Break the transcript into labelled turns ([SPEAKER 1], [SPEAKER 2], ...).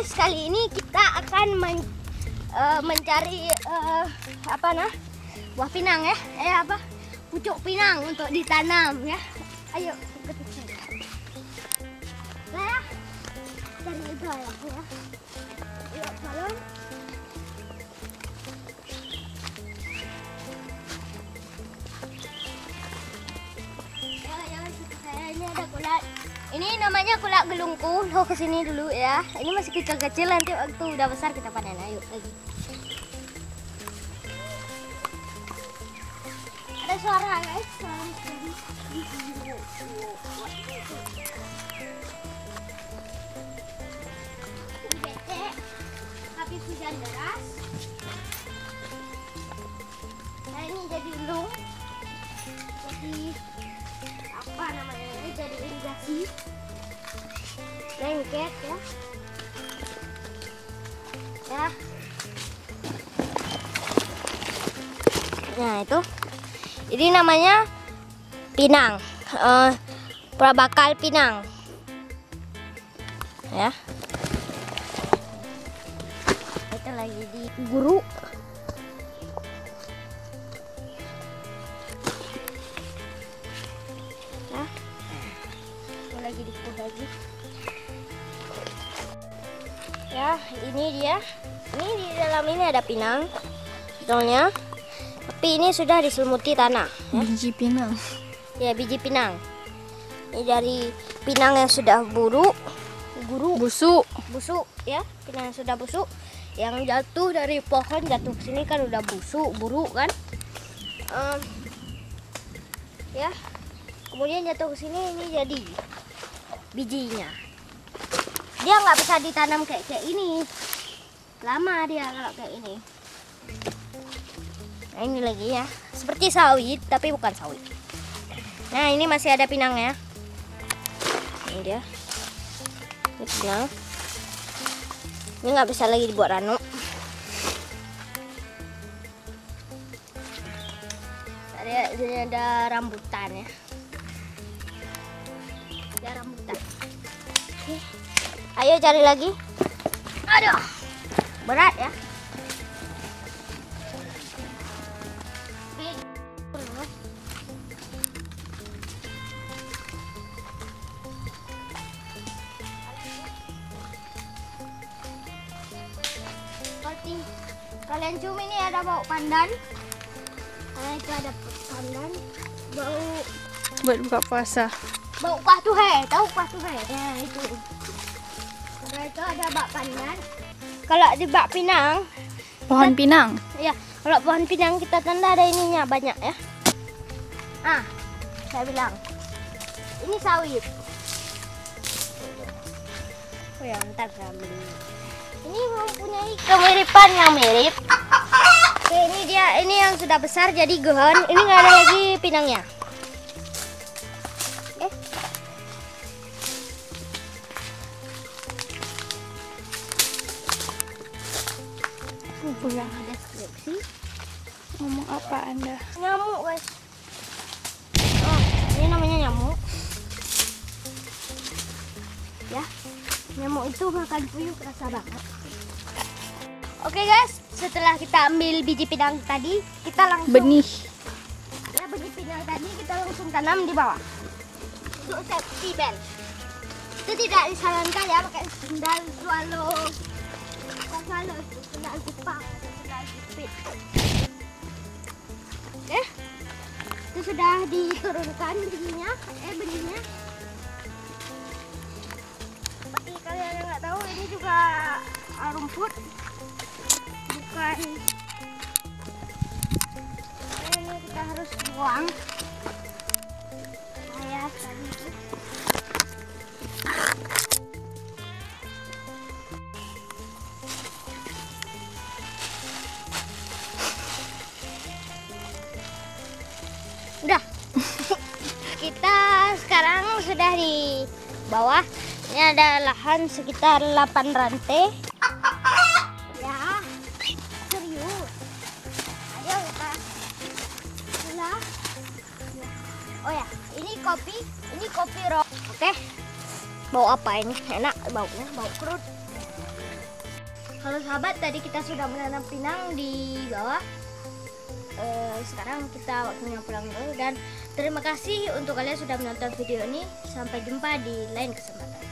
[SPEAKER 1] guys, kali ini kita akan mencari buah pinang ya. Pucuk pinang untuk ditanam ya. Ayo ikut saya. Saya cari Ibrahim ya. Ayo balon. Ini ada kulat. Ini namanya kulat gelungku. Lo kesini dulu ya. Ini masih kecil-kecil, nanti waktu udah besar kita panen. Ayo lagi. Ada suara guys. Bete. Habis hujan deras. Nah ini jadi lung. Jadi apa namanya ini, jadi irigasi lengket ya. Nah itu ini namanya pinang, prabakal pinang ya. Itu lagi di guru. Lagi dipuk lagi ya. Ini dia, ini di dalam ini ada pinang sebetulnya, tapi ini sudah diselimuti tanah ya.
[SPEAKER 2] Biji pinang
[SPEAKER 1] ya, biji pinang ini dari pinang yang sudah busuk ya. Pinang yang sudah busuk yang jatuh dari pohon, jatuh ke sini kan udah busuk, buruk kan ya. Kemudian jatuh ke sini, ini jadi bijinya. Dia nggak bisa ditanam kayak ini, lama dia kalau kayak ini. Nah ini lagi ya, seperti sawit tapi bukan sawit. Nah ini masih ada pinangnya. Ini dia, ini pinang. Ini nggak bisa lagi dibuat ranu. Ada rambutan ya. Rambutan. Oke. Ayo cari lagi. Aduh, berat ya. Seperti kalian cium, ini ada bau pandan. Nah, itu ada pandan, bau
[SPEAKER 2] buat buka puasa.
[SPEAKER 1] Bau kuah tuhe, tahu kuah tuhe? Ya itu. Nah, itu ada bak pandan. Kalau di bak pinang,
[SPEAKER 2] Pohon pinang.
[SPEAKER 1] ya, kalau pohon pinang kita tanda ada ininya banyak ya. Ah, saya bilang ini sawit. Oh ya, ntar saya beli. Ini mempunyai kemiripan yang mirip. Oke, ini dia, ini yang sudah besar jadi gehon. Ini nggak ada lagi pinangnya.
[SPEAKER 2] Pulang.
[SPEAKER 1] Ada skripsi.
[SPEAKER 2] Ngomong apa Anda?
[SPEAKER 1] Nyamuk guys. Oh, ini namanya nyamuk. Ya, nyamuk itu makan puyuh kerasa banget. Oke guys, setelah kita ambil biji pinang tadi, kita langsung
[SPEAKER 2] Benih.
[SPEAKER 1] Ya, benih pinang tadi kita langsung tanam di bawah. Untuk safety belt. Itu tidak disarankan ya pakai sendal swallow. Swallow itu sendal Jepang, sendal jepit. Oke. Itu sudah diturunkan benihnya. Seperti kalian yang nggak tahu, ini juga rumput, bukan. Ini kita harus buang. Ya tadi itu. Udah. Kita sekarang sudah di bawah. Ini ada lahan sekitar 8 rantai. Ya, serius. Ayo kita. Oh ya, ini kopi rock. Oke. Bau apa ini? Enak baunya, bau kerut. Halo sahabat, tadi kita sudah menanam pinang di bawah. Sekarang kita waktunya pulang dulu, dan terima kasih untuk kalian sudah menonton video ini. Sampai jumpa di lain kesempatan.